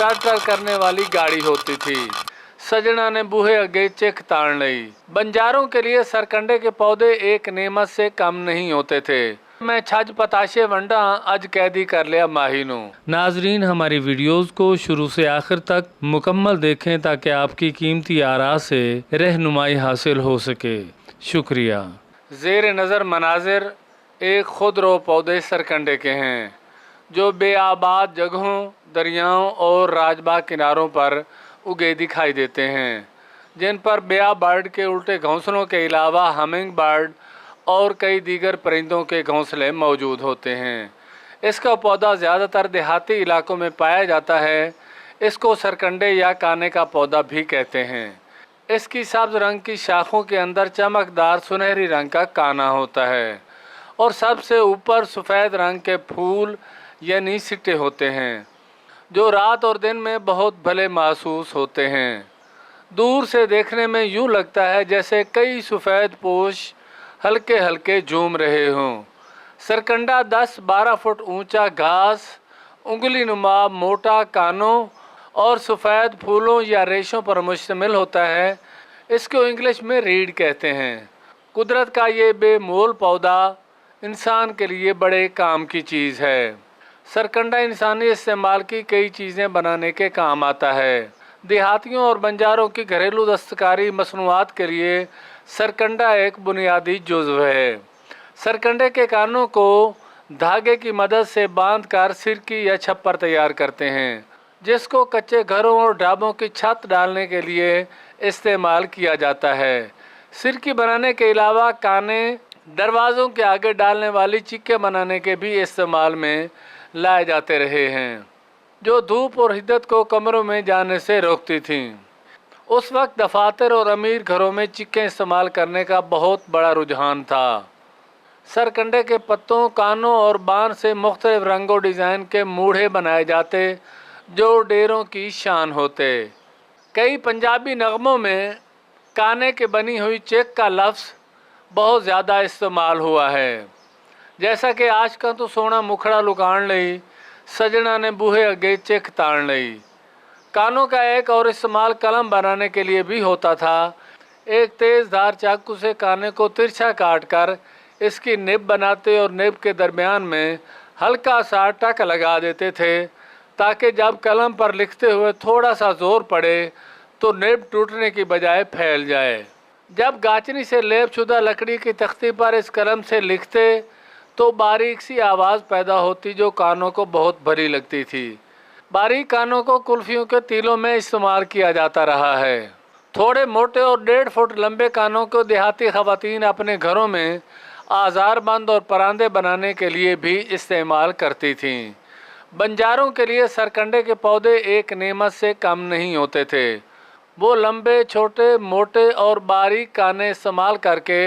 टर करने वाली गाड़ी होती थी। सजना ने बूहे अगे चिक ताड़ ली। बंजारों के लिए सरकंडे के पौधे एक नेमत से कम नहीं होते थे। मैं छज पताशे वंडा अज कैदी कर लिया माहीनू। नाजरीन, हमारी वीडियोस को शुरू से आखिर तक मुकम्मल देखें ताकि आपकी कीमती आरा से रहनुमाई हासिल हो सके। शुक्रिया। ज़ेर नज़र मनाजिर एक खुदरो पौधे सरकंडे के हैं जो बेआबाद जगहों, दरियाओं और राजबाग किनारों पर उगे दिखाई देते हैं, जिन पर बेआ बर्ड के उल्टे घोंसलों के अलावा हमिंग बर्ड और कई दीगर परिंदों के घोंसले मौजूद होते हैं। इसका पौधा ज़्यादातर देहाती इलाकों में पाया जाता है। इसको सरकंडे या काने का पौधा भी कहते हैं। इसकी सब्ज रंग की शाखों के अंदर चमकदार सुनहरी रंग का काना होता है और सबसे ऊपर सफ़ेद रंग के फूल यानी सिट्टे होते हैं जो रात और दिन में बहुत भले महसूस होते हैं। दूर से देखने में यूँ लगता है जैसे कई सफ़ेद पोश हल्के हल्के झूम रहे हों। सरकंडा 10-12 फुट ऊंचा घास, उंगली नुमा मोटा कानों और सफ़ेद फूलों या रेशों पर मुश्तमिल होता है। इसको इंग्लिश में रीड कहते हैं। कुदरत का ये बेमोल पौधा इंसान के लिए बड़े काम की चीज़ है। सरकंडा इंसानी इस्तेमाल की कई चीज़ें बनाने के काम आता है। देहातियों और बंजारों की घरेलू दस्तकारी मसनूआत के लिए सरकंडा एक बुनियादी जुज़्व है। सरकंडे के कानों को धागे की मदद से बांधकर सिरकी या छप्पर तैयार करते हैं, जिसको कच्चे घरों और ढाबों की छत डालने के लिए इस्तेमाल किया जाता है। सिरकी बनाने के अलावा काने दरवाज़ों के आगे डालने वाली चिक्के बनाने के भी इस्तेमाल में लाए जाते रहे हैं, जो धूप और हिद्दत को कमरों में जाने से रोकती थीं। उस वक्त दफातर और अमीर घरों में चिक्के इस्तेमाल करने का बहुत बड़ा रुझान था। सरकंडे के पत्तों, कानों और बान से मुख्तलिफ रंगों डिज़ाइन के मूढ़े बनाए जाते जो डेरों की शान होते। कई पंजाबी नगमों में काने के बनी हुई चेक का लफ्ज़ बहुत ज़्यादा इस्तेमाल हुआ है, जैसा कि आज का तो सोना मुखड़ा लुकाण लई, सजना ने बूहे अगे चिक ताड़ लई। कानों का एक और इस्तेमाल कलम बनाने के लिए भी होता था। एक तेज़ धार चाकू से काने को तिरछा काट कर इसकी निब बनाते और निब के दरमियान में हल्का सा टक लगा देते थे, ताकि जब कलम पर लिखते हुए थोड़ा सा ज़ोर पड़े तो निब टूटने की बजाय फैल जाए। जब गाचनी से लेपशुदा लकड़ी की तख्ती पर इस कलम से लिखते तो बारीक सी आवाज़ पैदा होती जो कानों को बहुत भरी लगती थी। बारीक कानों को कुल्फियों के तीलों में इस्तेमाल किया जाता रहा है। थोड़े मोटे और 1.5 फुट लंबे कानों को देहाती ख़वातीन अपने घरों में आज़ारबंद और परांदे बनाने के लिए भी इस्तेमाल करती थीं। बंजारों के लिए सरकंडे के पौधे एक नेमत से कम नहीं होते थे। वो लंबे, छोटे, मोटे और बारीक काने इस्तेमाल करके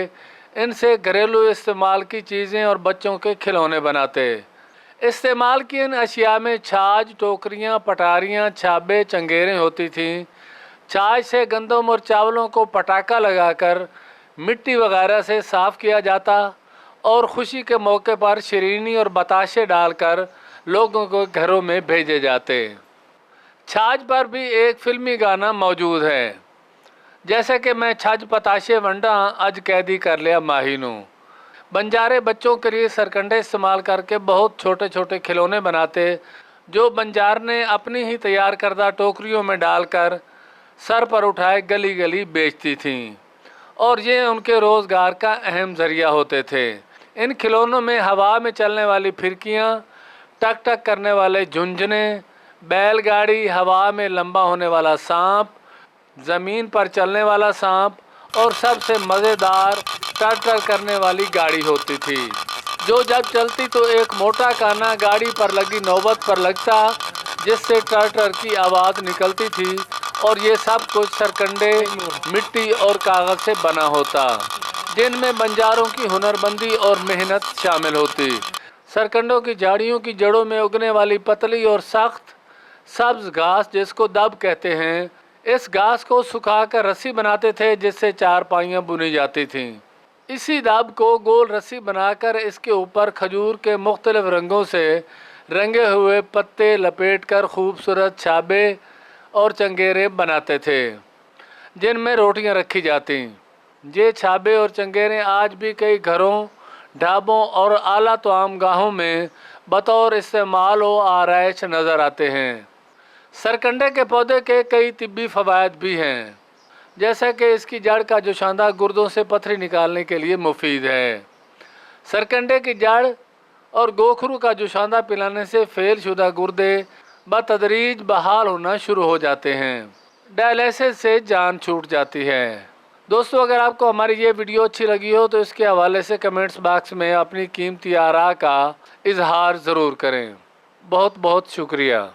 इनसे घरेलू इस्तेमाल की चीज़ें और बच्चों के खिलौने बनाते। इस्तेमाल की इन अशिया में छाछ, टोकरियाँ, पटारियाँ, छाबे, चंगेरें होती थीं। छाछ से गंदम और चावलों को पटाखा लगाकर मिट्टी वगैरह से साफ़ किया जाता और खुशी के मौके पर शरीनी और बताशे डालकर लोगों को घरों में भेजे जाते। छाछ पर भी एक फिल्मी गाना मौजूद है, जैसे कि मैं छज पताशे वंडा अज कैदी कर लिया माहीनू। बंजारे बच्चों के लिए सरकंडे इस्तेमाल करके बहुत छोटे छोटे खिलौने बनाते जो बंजार ने अपनी ही तैयार करदा टोकरियों में डालकर सर पर उठाए गली गली बेचती थीं और ये उनके रोज़गार का अहम ज़रिया होते थे। इन खिलौनों में हवा में चलने वाली फिरकियाँ, टक टक करने वाले झुंझुने, बैलगाड़ी, हवा में लंबा होने वाला सांप, ज़मीन पर चलने वाला सांप और सबसे मज़ेदार टर टर करने वाली गाड़ी होती थी, जो जब चलती तो एक मोटा काना गाड़ी पर लगी नौबत पर लगता जिससे टर टर की आवाज़ निकलती थी और ये सब कुछ सरकंडे, मिट्टी और कागज़ से बना होता, जिनमें बंजारों की हुनरबंदी और मेहनत शामिल होती। सरकंडों की झाड़ियों की जड़ों में उगने वाली पतली और सख्त सब्ज़ घास जिसको दब कहते हैं, इस घास को सुखाकर रस्सी बनाते थे जिससे चारपाइयाँ बुनी जाती थीं। इसी दब को गोल रस्सी बनाकर इसके ऊपर खजूर के मुख्तलिफ रंगों से रंगे हुए पत्ते लपेटकर खूबसूरत छाबे और चंगेरे बनाते थे जिनमें रोटियां रखी जाती। ये छाबे और चंगेरे आज भी कई घरों, ढाबों और आला तआम गाहों में बतौर इस्तेमाल व आराइश नज़र आते हैं। सरकंडे के पौधे के कई तिब्बी फ़वाइद भी हैं, जैसा कि इसकी जड़ का जोशांदा गुर्दों से पथरी निकालने के लिए मुफीद है। सरकंडे की जड़ और गोखरू का जोशांदा पिलाने से फेल शुदा गुर्दे बतदरीज बहाल होना शुरू हो जाते हैं। डायलिसिस से जान छूट जाती है। दोस्तों, अगर आपको हमारी ये वीडियो अच्छी लगी हो तो इसके हवाले से कमेंट्स बॉक्स में अपनी कीमती आरा का इजहार ज़रूर करें। बहुत बहुत शुक्रिया।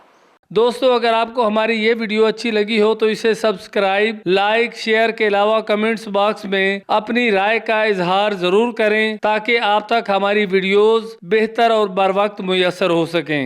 दोस्तों, अगर आपको हमारी ये वीडियो अच्छी लगी हो तो इसे सब्सक्राइब, लाइक, शेयर के अलावा कमेंट्स बॉक्स में अपनी राय का इजहार ज़रूर करें ताकि आप तक हमारी वीडियोस बेहतर और बर वक्त मुयस्सर हो सकें।